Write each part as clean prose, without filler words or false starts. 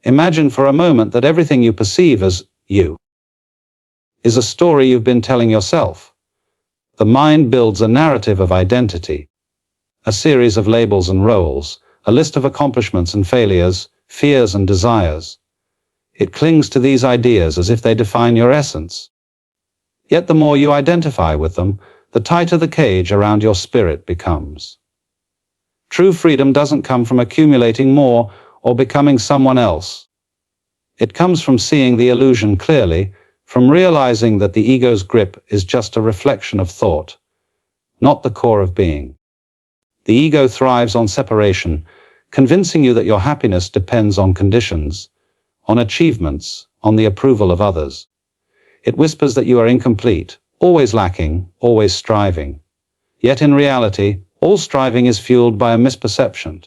Imagine for a moment that everything you perceive as you is a story you've been telling yourself. The mind builds a narrative of identity, a series of labels and roles, a list of accomplishments and failures, fears and desires. It clings to these ideas as if they define your essence. Yet the more you identify with them, the tighter the cage around your spirit becomes. True freedom doesn't come from accumulating more or becoming someone else. It comes from seeing the illusion clearly, from realizing that the ego's grip is just a reflection of thought, not the core of being. The ego thrives on separation, convincing you that your happiness depends on conditions, on achievements, on the approval of others. It whispers that you are incomplete, always lacking, always striving. Yet in reality, all striving is fueled by a misperception.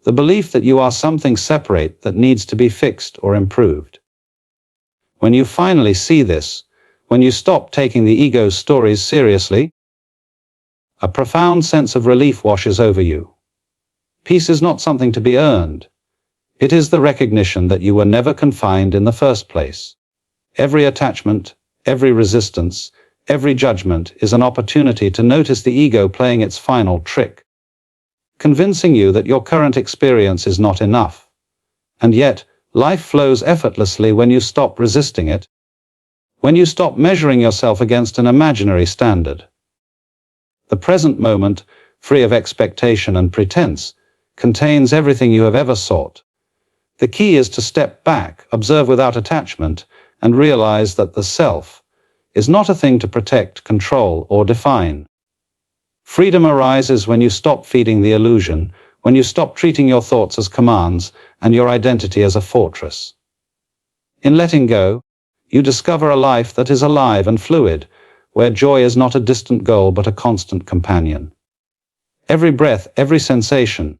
The belief that you are something separate that needs to be fixed or improved. When you finally see this, when you stop taking the ego's stories seriously, a profound sense of relief washes over you. Peace is not something to be earned. It is the recognition that you were never confined in the first place. Every attachment, every resistance, every judgment is an opportunity to notice the ego playing its final trick, convincing you that your current experience is not enough. And yet, life flows effortlessly when you stop resisting it, when you stop measuring yourself against an imaginary standard. The present moment, free of expectation and pretense, contains everything you have ever sought. The key is to step back, observe without attachment, and realize that the self is not a thing to protect, control, or define. Freedom arises when you stop feeding the illusion, when you stop treating your thoughts as commands and your identity as a fortress. In letting go, you discover a life that is alive and fluid, where joy is not a distant goal but a constant companion. Every breath, every sensation,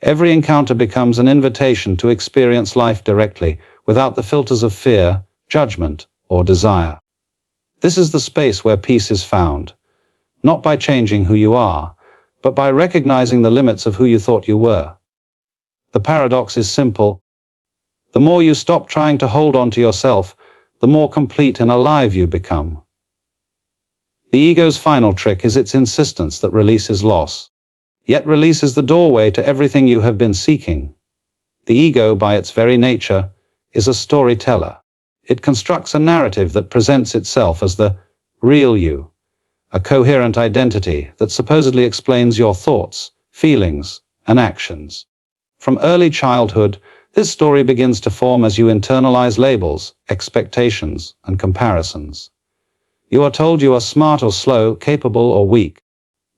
every encounter becomes an invitation to experience life directly, without the filters of fear, judgment, or desire. This is the space where peace is found, not by changing who you are, but by recognizing the limits of who you thought you were. The paradox is simple. The more you stop trying to hold on to yourself, the more complete and alive you become. The ego's final trick is its insistence that release is loss, yet release is the doorway to everything you have been seeking. The ego, by its very nature, is a storyteller. It constructs a narrative that presents itself as the real you, a coherent identity that supposedly explains your thoughts, feelings, and actions. From early childhood, this story begins to form as you internalize labels, expectations, and comparisons. You are told you are smart or slow, capable or weak,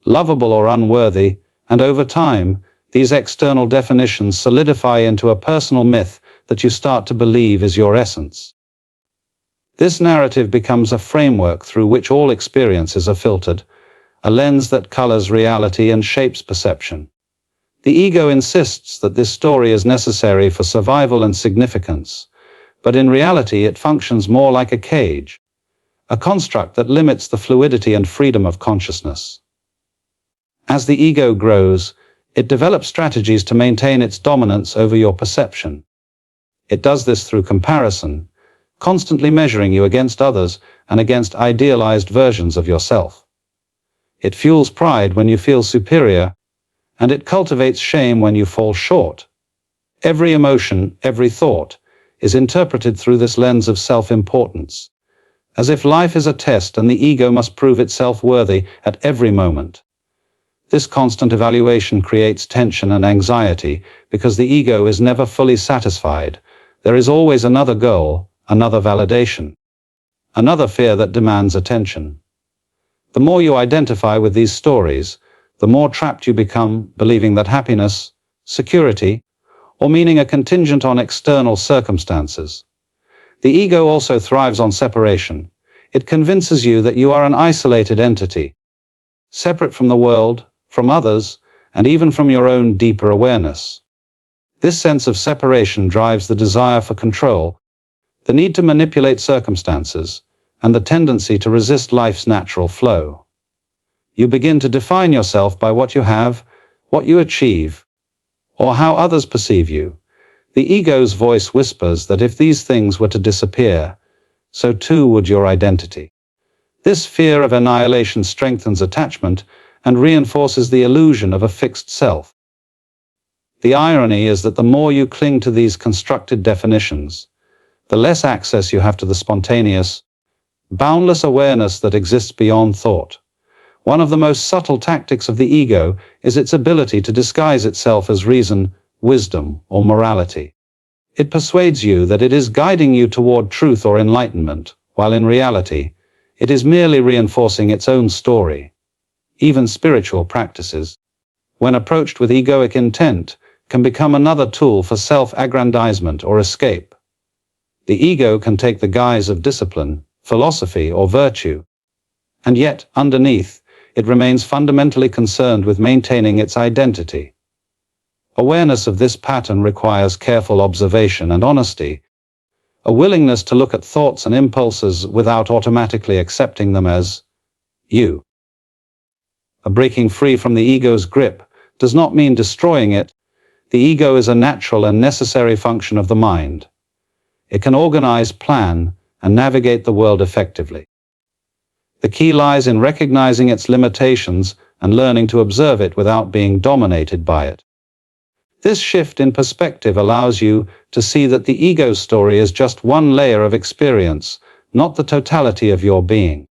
lovable or unworthy, and over time, these external definitions solidify into a personal myth that you start to believe is your essence. This narrative becomes a framework through which all experiences are filtered, a lens that colors reality and shapes perception. The ego insists that this story is necessary for survival and significance, but in reality it functions more like a cage, a construct that limits the fluidity and freedom of consciousness. As the ego grows, it develops strategies to maintain its dominance over your perception. It does this through comparison, constantly measuring you against others and against idealized versions of yourself. It fuels pride when you feel superior, and it cultivates shame when you fall short. Every emotion, every thought, is interpreted through this lens of self-importance, as if life is a test and the ego must prove itself worthy at every moment. This constant evaluation creates tension and anxiety because the ego is never fully satisfied. There is always another goal, another validation, another fear that demands attention. The more you identify with these stories, the more trapped you become, believing that happiness, security, or meaning are contingent on external circumstances. The ego also thrives on separation. It convinces you that you are an isolated entity, separate from the world, from others, and even from your own deeper awareness. This sense of separation drives the desire for control, the need to manipulate circumstances, and the tendency to resist life's natural flow. You begin to define yourself by what you have, what you achieve, or how others perceive you. The ego's voice whispers that if these things were to disappear, so too would your identity. This fear of annihilation strengthens attachment and reinforces the illusion of a fixed self. The irony is that the more you cling to these constructed definitions, the less access you have to the spontaneous, boundless awareness that exists beyond thought. One of the most subtle tactics of the ego is its ability to disguise itself as reason, wisdom, or morality. It persuades you that it is guiding you toward truth or enlightenment, while in reality, it is merely reinforcing its own story. Even spiritual practices, when approached with egoic intent, can become another tool for self-aggrandizement or escape. The ego can take the guise of discipline, philosophy, or virtue, and yet, underneath, it remains fundamentally concerned with maintaining its identity. Awareness of this pattern requires careful observation and honesty, a willingness to look at thoughts and impulses without automatically accepting them as you. A breaking free from the ego's grip does not mean destroying it. The ego is a natural and necessary function of the mind. It can organize, plan, and navigate the world effectively. The key lies in recognizing its limitations and learning to observe it without being dominated by it. This shift in perspective allows you to see that the ego's story is just one layer of experience, not the totality of your being.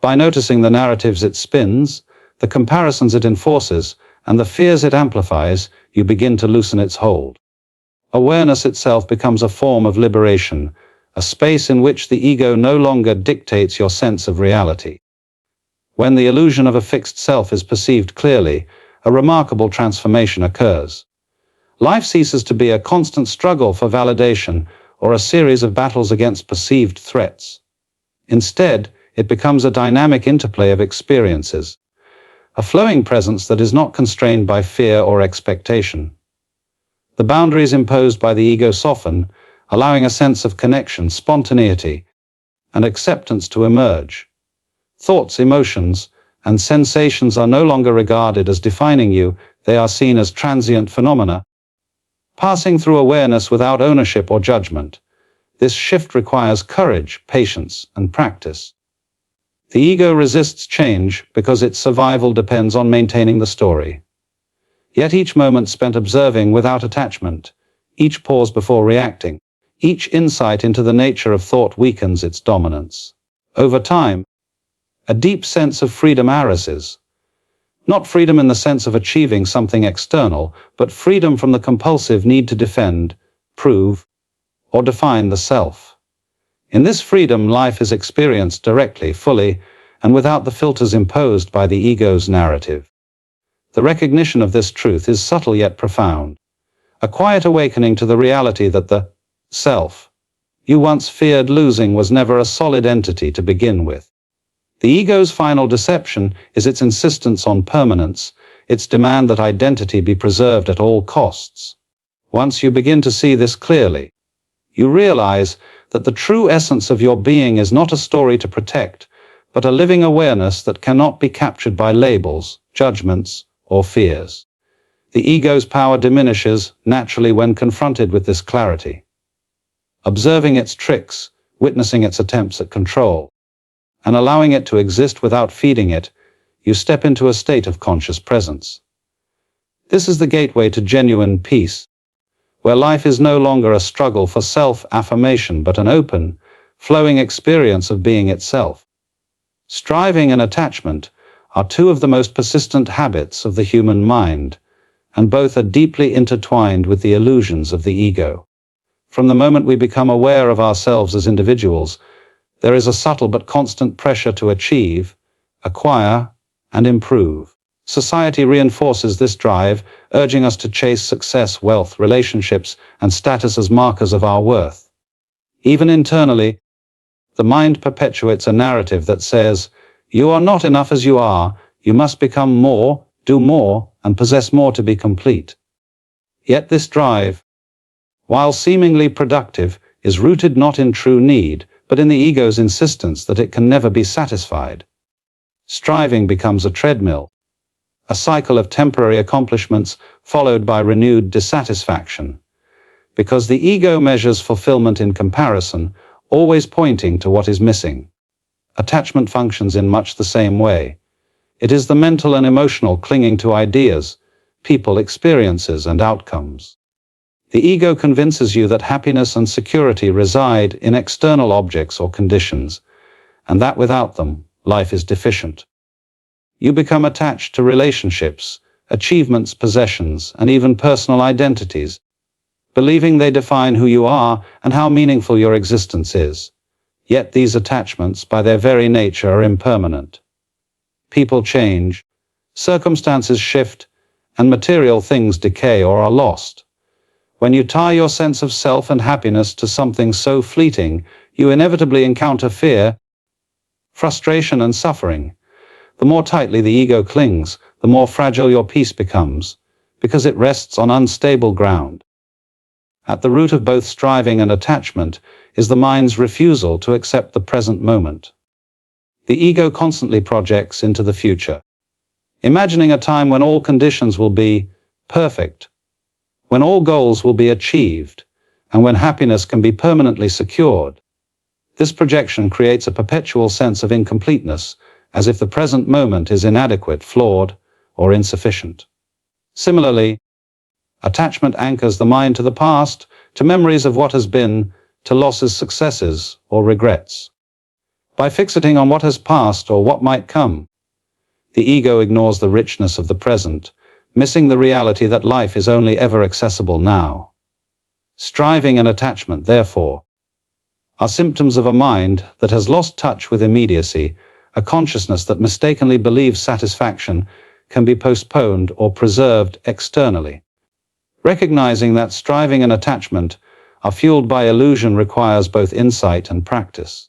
By noticing the narratives it spins, the comparisons it enforces, and the fears it amplifies, you begin to loosen its hold. Awareness itself becomes a form of liberation, a space in which the ego no longer dictates your sense of reality. When the illusion of a fixed self is perceived clearly, a remarkable transformation occurs. Life ceases to be a constant struggle for validation or a series of battles against perceived threats. Instead, it becomes a dynamic interplay of experiences, a flowing presence that is not constrained by fear or expectation. The boundaries imposed by the ego soften, allowing a sense of connection, spontaneity, and acceptance to emerge. Thoughts, emotions, and sensations are no longer regarded as defining you, they are seen as transient phenomena, passing through awareness without ownership or judgment. This shift requires courage, patience, and practice. The ego resists change because its survival depends on maintaining the story. Yet each moment spent observing without attachment, each pause before reacting, each insight into the nature of thought weakens its dominance. Over time, a deep sense of freedom arises. Not freedom in the sense of achieving something external, but freedom from the compulsive need to defend, prove, or define the self. In this freedom, life is experienced directly, fully, and without the filters imposed by the ego's narrative. The recognition of this truth is subtle yet profound, a quiet awakening to the reality that the self you once feared losing was never a solid entity to begin with. The ego's final deception is its insistence on permanence, its demand that identity be preserved at all costs. Once you begin to see this clearly, you realize that the true essence of your being is not a story to protect, but a living awareness that cannot be captured by labels, judgments, or fears. The ego's power diminishes naturally when confronted with this clarity. Observing its tricks, witnessing its attempts at control, and allowing it to exist without feeding it, you step into a state of conscious presence. This is the gateway to genuine peace, where life is no longer a struggle for self-affirmation but an open, flowing experience of being itself. Striving and attachment are two of the most persistent habits of the human mind, and both are deeply intertwined with the illusions of the ego. From the moment we become aware of ourselves as individuals, there is a subtle but constant pressure to achieve, acquire, and improve. Society reinforces this drive, urging us to chase success, wealth, relationships, and status as markers of our worth. Even internally, the mind perpetuates a narrative that says, "You are not enough as you are, you must become more, do more, and possess more to be complete." Yet this drive, while seemingly productive, is rooted not in true need, but in the ego's insistence that it can never be satisfied. Striving becomes a treadmill, a cycle of temporary accomplishments followed by renewed dissatisfaction. because the ego measures fulfillment in comparison, always pointing to what is missing. Attachment functions in much the same way. It is the mental and emotional clinging to ideas, people, experiences, and outcomes. The ego convinces you that happiness and security reside in external objects or conditions, and that without them, life is deficient. You become attached to relationships, achievements, possessions, and even personal identities, believing they define who you are and how meaningful your existence is. Yet these attachments, by their very nature, are impermanent. People change, circumstances shift, and material things decay or are lost. When you tie your sense of self and happiness to something so fleeting, you inevitably encounter fear, frustration, and suffering. The more tightly the ego clings, the more fragile your peace becomes, because it rests on unstable ground. At the root of both striving and attachment is the mind's refusal to accept the present moment. The ego constantly projects into the future, imagining a time when all conditions will be perfect, when all goals will be achieved, and when happiness can be permanently secured. This projection creates a perpetual sense of incompleteness, as if the present moment is inadequate, flawed, or insufficient. Similarly, attachment anchors the mind to the past, to memories of what has been, to losses, successes, or regrets. By fixating on what has passed or what might come, the ego ignores the richness of the present, missing the reality that life is only ever accessible now. Striving and attachment, therefore, are symptoms of a mind that has lost touch with immediacy, a consciousness that mistakenly believes satisfaction can be postponed or preserved externally. Recognizing that striving and attachment are fueled by illusion requires both insight and practice.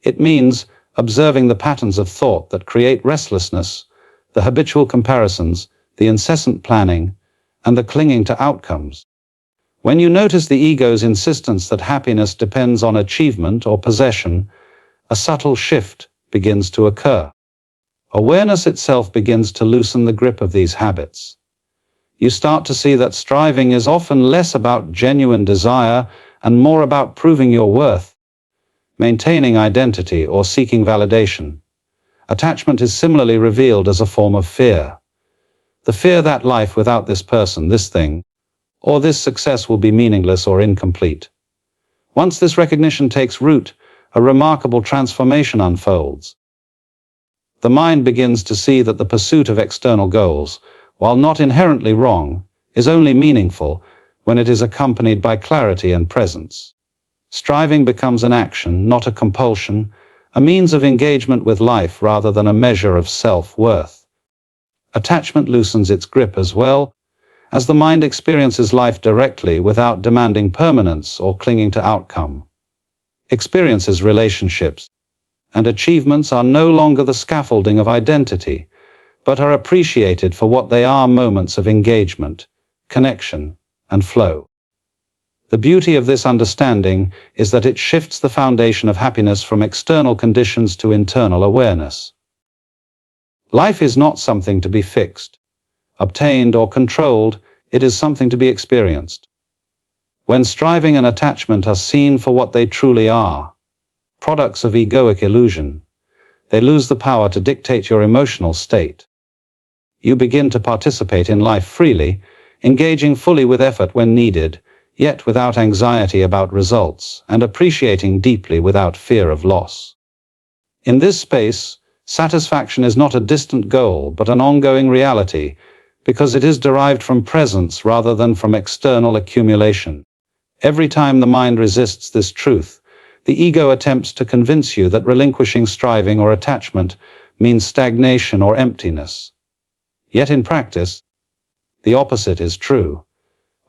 It means observing the patterns of thought that create restlessness, the habitual comparisons, the incessant planning, and the clinging to outcomes. When you notice the ego's insistence that happiness depends on achievement or possession, a subtle shift begins to occur. Awareness itself begins to loosen the grip of these habits. You start to see that striving is often less about genuine desire and more about proving your worth, maintaining identity, or seeking validation. Attachment is similarly revealed as a form of fear. The fear that life without this person, this thing, or this success will be meaningless or incomplete. Once this recognition takes root, a remarkable transformation unfolds. The mind begins to see that the pursuit of external goals, while not inherently wrong, is only meaningful when it is accompanied by clarity and presence. Striving becomes an action, not a compulsion, a means of engagement with life rather than a measure of self-worth. Attachment loosens its grip as well, as the mind experiences life directly without demanding permanence or clinging to outcome. Experiences, relationships, and achievements are no longer the scaffolding of identity, but are appreciated for what they are: moments of engagement, connection, and flow. The beauty of this understanding is that it shifts the foundation of happiness from external conditions to internal awareness. Life is not something to be fixed, obtained, or controlled. It is something to be experienced. When striving and attachment are seen for what they truly are, products of egoic illusion, they lose the power to dictate your emotional state. You begin to participate in life freely, engaging fully with effort when needed, yet without anxiety about results, and appreciating deeply without fear of loss. In this space, satisfaction is not a distant goal, but an ongoing reality, because it is derived from presence rather than from external accumulation. Every time the mind resists this truth, the ego attempts to convince you that relinquishing striving or attachment means stagnation or emptiness. Yet in practice, the opposite is true.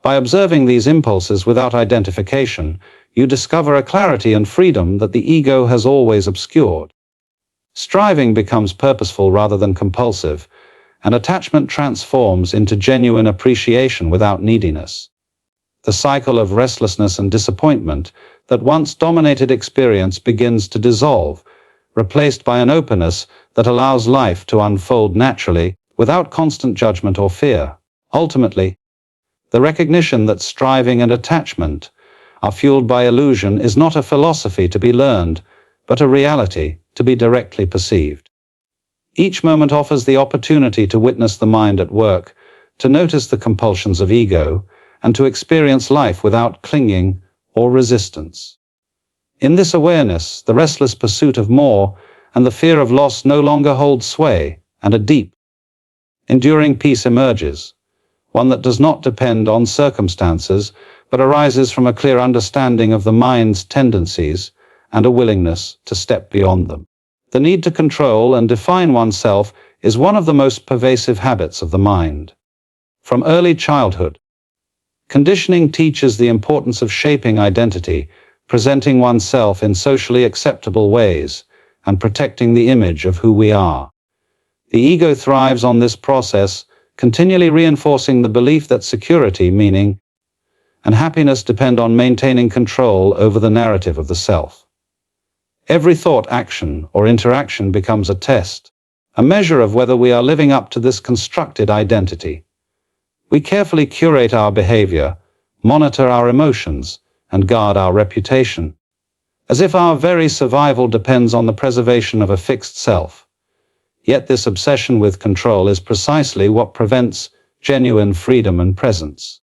By observing these impulses without identification, you discover a clarity and freedom that the ego has always obscured. Striving becomes purposeful rather than compulsive, and attachment transforms into genuine appreciation without neediness. The cycle of restlessness and disappointment that once dominated experience begins to dissolve, replaced by an openness that allows life to unfold naturally, without constant judgment or fear. Ultimately, The recognition that striving and attachment are fueled by illusion is not a philosophy to be learned, but a reality to be directly perceived. Each moment offers the opportunity to witness the mind at work, to notice the compulsions of ego, and to experience life without clinging or resistance. In this awareness, the restless pursuit of more and the fear of loss no longer hold sway, and a deep, enduring peace emerges, one that does not depend on circumstances, but arises from a clear understanding of the mind's tendencies and a willingness to step beyond them. The need to control and define oneself is one of the most pervasive habits of the mind. From early childhood, conditioning teaches the importance of shaping identity, presenting oneself in socially acceptable ways, and protecting the image of who we are. The ego thrives on this process, continually reinforcing the belief that security, meaning, and happiness depend on maintaining control over the narrative of the self. Every thought, action, or interaction becomes a test, a measure of whether we are living up to this constructed identity. We carefully curate our behavior, monitor our emotions, and guard our reputation, as if our very survival depends on the preservation of a fixed self. Yet this obsession with control is precisely what prevents genuine freedom and presence.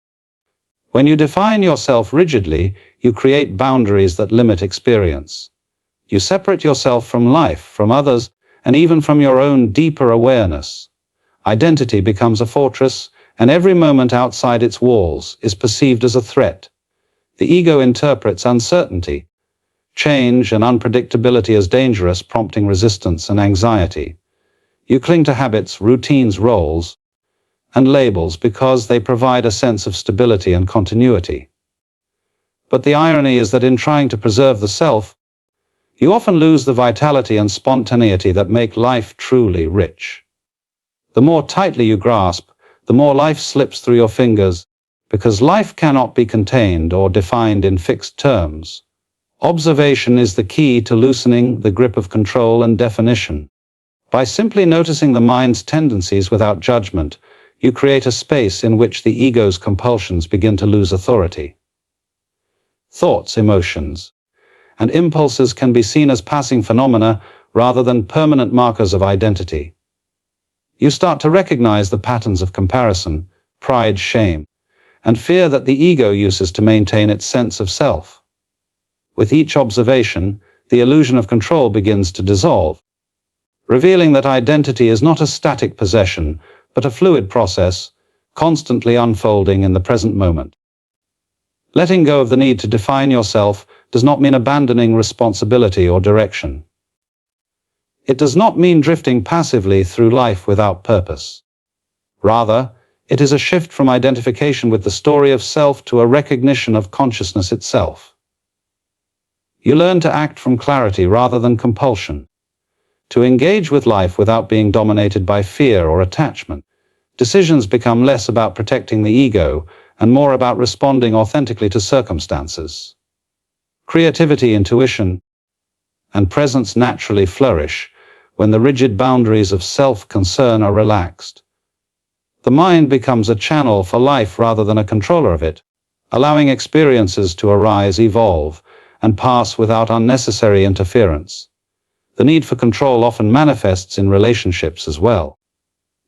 When you define yourself rigidly, you create boundaries that limit experience. You separate yourself from life, from others, and even from your own deeper awareness. Identity becomes a fortress, and every moment outside its walls is perceived as a threat. The ego interprets uncertainty, change, and unpredictability as dangerous, prompting resistance and anxiety. You cling to habits, routines, roles, and labels because they provide a sense of stability and continuity. But the irony is that in trying to preserve the self, you often lose the vitality and spontaneity that make life truly rich. The more tightly you grasp, the more life slips through your fingers, because life cannot be contained or defined in fixed terms. Observation is the key to loosening the grip of control and definition. By simply noticing the mind's tendencies without judgment, you create a space in which the ego's compulsions begin to lose authority. Thoughts, emotions, and impulses can be seen as passing phenomena rather than permanent markers of identity. You start to recognize the patterns of comparison, pride, shame, and fear that the ego uses to maintain its sense of self. With each observation, the illusion of control begins to dissolve, revealing that identity is not a static possession, but a fluid process, constantly unfolding in the present moment. Letting go of the need to define yourself does not mean abandoning responsibility or direction. It does not mean drifting passively through life without purpose. Rather, it is a shift from identification with the story of self to a recognition of consciousness itself. You learn to act from clarity rather than compulsion, to engage with life without being dominated by fear or attachment. Decisions become less about protecting the ego and more about responding authentically to circumstances. Creativity, intuition, and presence naturally flourish when the rigid boundaries of self-concern are relaxed. The mind becomes a channel for life rather than a controller of it, allowing experiences to arise, evolve, and pass without unnecessary interference. The need for control often manifests in relationships as well.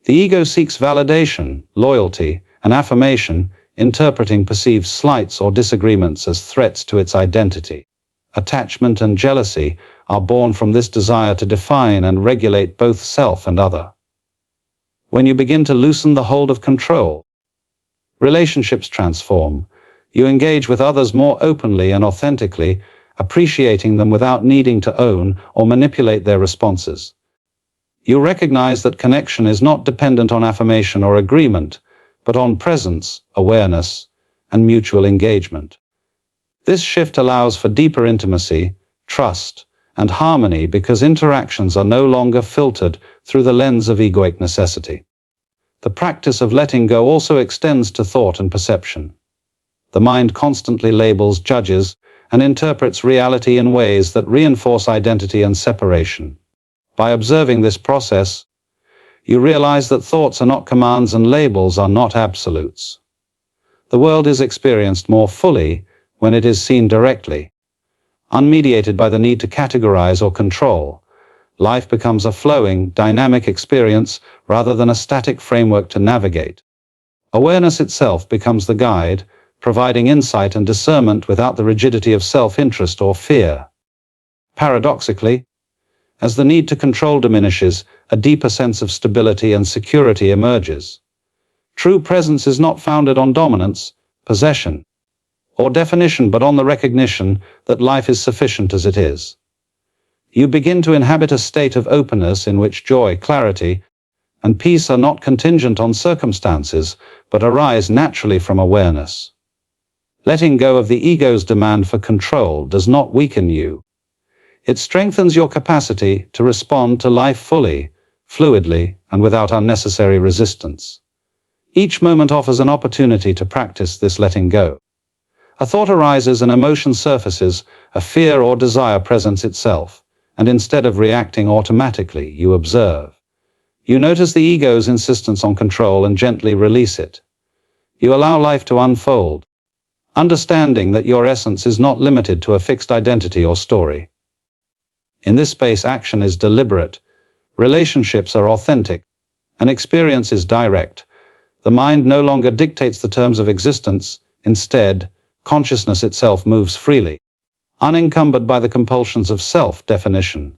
The ego seeks validation, loyalty, and affirmation, interpreting perceived slights or disagreements as threats to its identity. Attachment and jealousy are born from this desire to define and regulate both self and other. When you begin to loosen the hold of control, relationships transform. You engage with others more openly and authentically, appreciating them without needing to own or manipulate their responses. You recognize that connection is not dependent on affirmation or agreement, but on presence, awareness, and mutual engagement. This shift allows for deeper intimacy, trust, and harmony because interactions are no longer filtered through the lens of egoic necessity. The practice of letting go also extends to thought and perception. The mind constantly labels, judges, and interprets reality in ways that reinforce identity and separation. By observing this process, you realize that thoughts are not commands and labels are not absolutes. The world is experienced more fully when it is seen directly, unmediated by the need to categorize or control. Life becomes a flowing, dynamic experience rather than a static framework to navigate. Awareness itself becomes the guide, providing insight and discernment without the rigidity of self-interest or fear. Paradoxically, as the need to control diminishes, a deeper sense of stability and security emerges. True presence is not founded on dominance, possession, or definition, but on the recognition that life is sufficient as it is. You begin to inhabit a state of openness in which joy, clarity, and peace are not contingent on circumstances, but arise naturally from awareness. Letting go of the ego's demand for control does not weaken you. It strengthens your capacity to respond to life fully, fluidly, and without unnecessary resistance. Each moment offers an opportunity to practice this letting go. A thought arises, an emotion surfaces, a fear or desire presents itself, and instead of reacting automatically, you observe. You notice the ego's insistence on control and gently release it. You allow life to unfold, understanding that your essence is not limited to a fixed identity or story. In this space, action is deliberate, relationships are authentic, and experience is direct. The mind no longer dictates the terms of existence. Instead, consciousness itself moves freely, unencumbered by the compulsions of self-definition.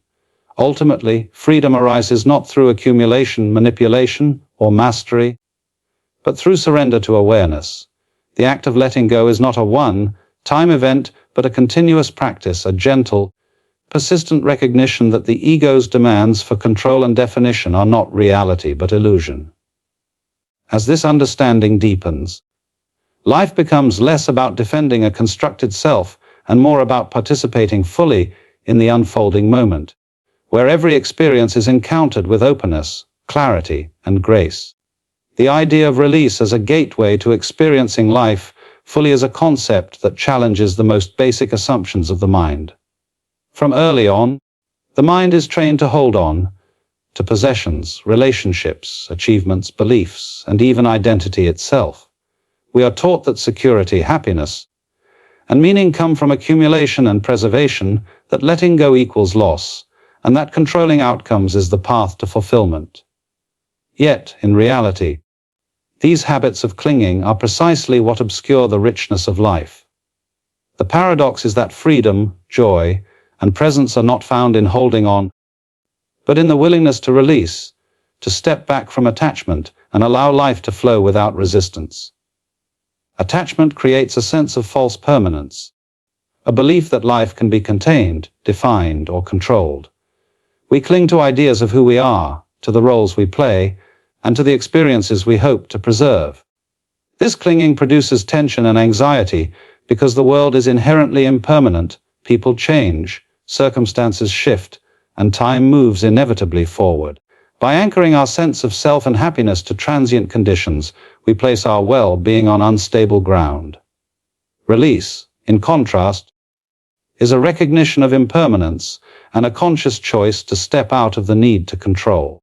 Ultimately, freedom arises not through accumulation, manipulation, or mastery, but through surrender to awareness. The act of letting go is not a one-time event, but a continuous practice, a gentle, persistent recognition that the ego's demands for control and definition are not reality but illusion. As this understanding deepens, life becomes less about defending a constructed self and more about participating fully in the unfolding moment, where every experience is encountered with openness, clarity, and grace. The idea of release as a gateway to experiencing life fully is a concept that challenges the most basic assumptions of the mind. From early on, the mind is trained to hold on to possessions, relationships, achievements, beliefs, and even identity itself. We are taught that security, happiness, and meaning come from accumulation and preservation, that letting go equals loss, and that controlling outcomes is the path to fulfillment. Yet, in reality, these habits of clinging are precisely what obscure the richness of life. The paradox is that freedom, joy, and presence are not found in holding on, but in the willingness to release, to step back from attachment and allow life to flow without resistance. Attachment creates a sense of false permanence, a belief that life can be contained, defined, or controlled. We cling to ideas of who we are, to the roles we play, and to the experiences we hope to preserve. This clinging produces tension and anxiety because the world is inherently impermanent, people change, circumstances shift, and time moves inevitably forward. By anchoring our sense of self and happiness to transient conditions, we place our well-being on unstable ground. Release, in contrast, is a recognition of impermanence and a conscious choice to step out of the need to control.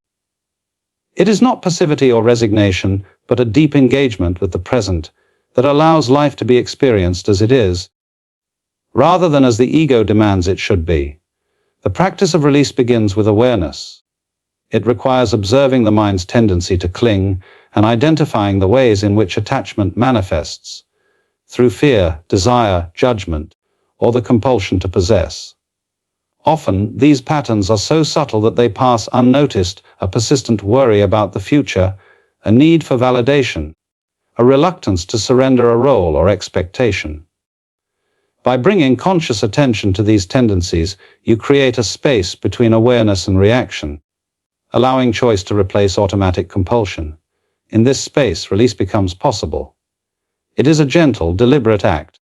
It is not passivity or resignation, but a deep engagement with the present that allows life to be experienced as it is, rather than as the ego demands it should be. The practice of release begins with awareness. It requires observing the mind's tendency to cling and identifying the ways in which attachment manifests, through fear, desire, judgment, or the compulsion to possess. Often, these patterns are so subtle that they pass unnoticed: a persistent worry about the future, a need for validation, a reluctance to surrender a role or expectation. By bringing conscious attention to these tendencies, you create a space between awareness and reaction, allowing choice to replace automatic compulsion. In this space, release becomes possible. It is a gentle, deliberate act,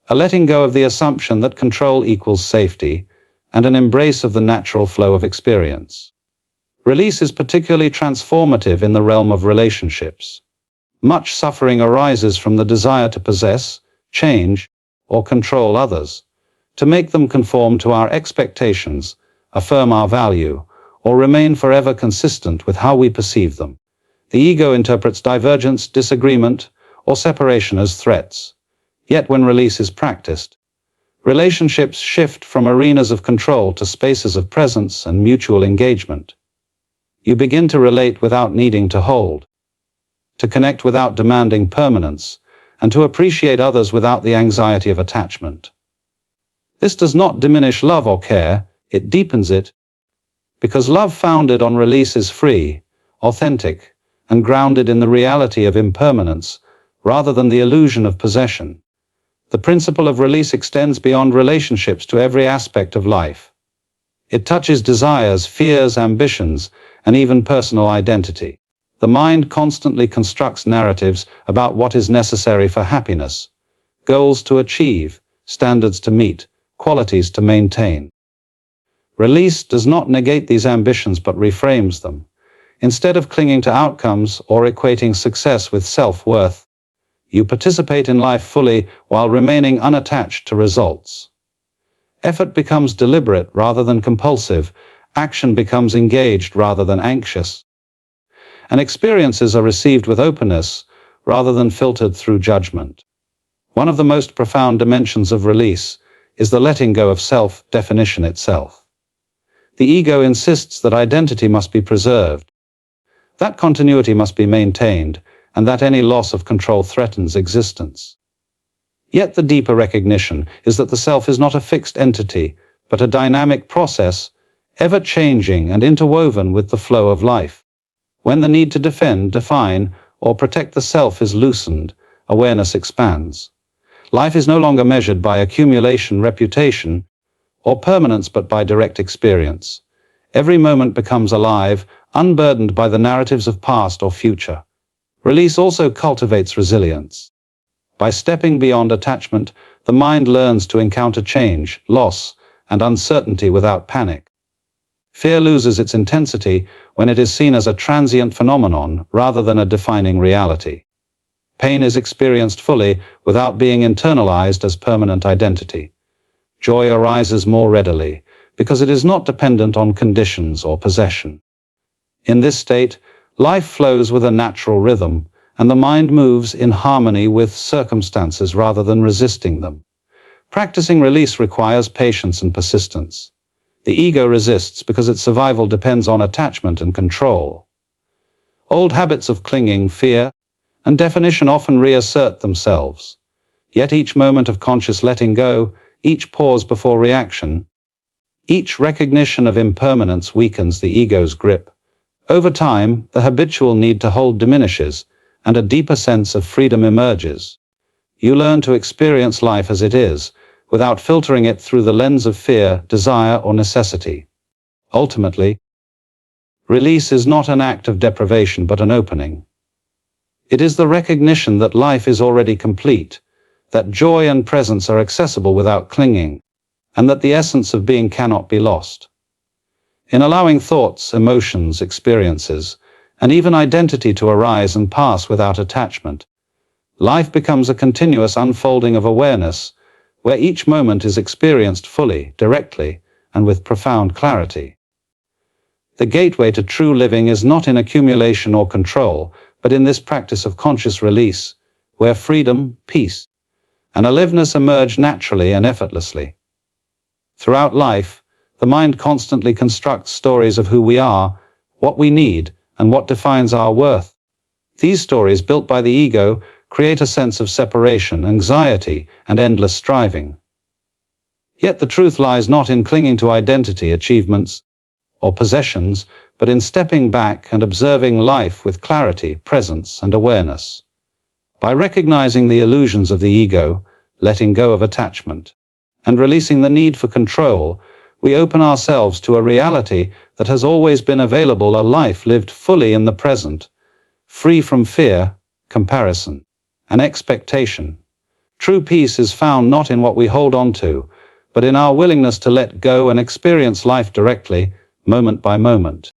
a letting go of the assumption that control equals safety, and an embrace of the natural flow of experience. Release is particularly transformative in the realm of relationships. Much suffering arises from the desire to possess, change, or control others, to make them conform to our expectations, affirm our value, or remain forever consistent with how we perceive them. The ego interprets divergence, disagreement, or separation as threats. Yet when release is practiced, relationships shift from arenas of control to spaces of presence and mutual engagement. You begin to relate without needing to hold, to connect without demanding permanence, and to appreciate others without the anxiety of attachment. This does not diminish love or care, it deepens it, because love founded on release is free, authentic, and grounded in the reality of impermanence, rather than the illusion of possession. The principle of release extends beyond relationships to every aspect of life. It touches desires, fears, ambitions, and even personal identity. The mind constantly constructs narratives about what is necessary for happiness, goals to achieve, standards to meet, qualities to maintain. Release does not negate these ambitions but reframes them. Instead of clinging to outcomes or equating success with self-worth, you participate in life fully while remaining unattached to results. Effort becomes deliberate rather than compulsive, action becomes engaged rather than anxious, and experiences are received with openness rather than filtered through judgment. One of the most profound dimensions of release is the letting go of self-definition itself. The ego insists that identity must be preserved, that continuity must be maintained, and that any loss of control threatens existence. Yet the deeper recognition is that the self is not a fixed entity, but a dynamic process, ever-changing and interwoven with the flow of life. When the need to defend, define, or protect the self is loosened, awareness expands. Life is no longer measured by accumulation, reputation, or permanence, but by direct experience. Every moment becomes alive, unburdened by the narratives of past or future. Release also cultivates resilience. By stepping beyond attachment, the mind learns to encounter change, loss, and uncertainty without panic. Fear loses its intensity when it is seen as a transient phenomenon rather than a defining reality. Pain is experienced fully without being internalized as permanent identity. Joy arises more readily because it is not dependent on conditions or possession. In this state, life flows with a natural rhythm, and the mind moves in harmony with circumstances rather than resisting them. Practicing release requires patience and persistence. The ego resists because its survival depends on attachment and control. Old habits of clinging, fear, and definition often reassert themselves. Yet each moment of conscious letting go, each pause before reaction, each recognition of impermanence weakens the ego's grip. Over time, the habitual need to hold diminishes, and a deeper sense of freedom emerges. You learn to experience life as it is, without filtering it through the lens of fear, desire, or necessity. Ultimately, release is not an act of deprivation but an opening. It is the recognition that life is already complete, that joy and presence are accessible without clinging, and that the essence of being cannot be lost. In allowing thoughts, emotions, experiences, and even identity to arise and pass without attachment, life becomes a continuous unfolding of awareness, where each moment is experienced fully, directly, and with profound clarity. The gateway to true living is not in accumulation or control, but in this practice of conscious release, where freedom, peace, and aliveness emerge naturally and effortlessly. Throughout life, the mind constantly constructs stories of who we are, what we need, and what defines our worth. These stories, built by the ego, create a sense of separation, anxiety, and endless striving. Yet the truth lies not in clinging to identity, achievements, or possessions, but in stepping back and observing life with clarity, presence, and awareness. By recognizing the illusions of the ego, letting go of attachment, and releasing the need for control, we open ourselves to a reality that has always been available, a life lived fully in the present, free from fear, comparison, and expectation. True peace is found not in what we hold on to, but in our willingness to let go and experience life directly, moment by moment.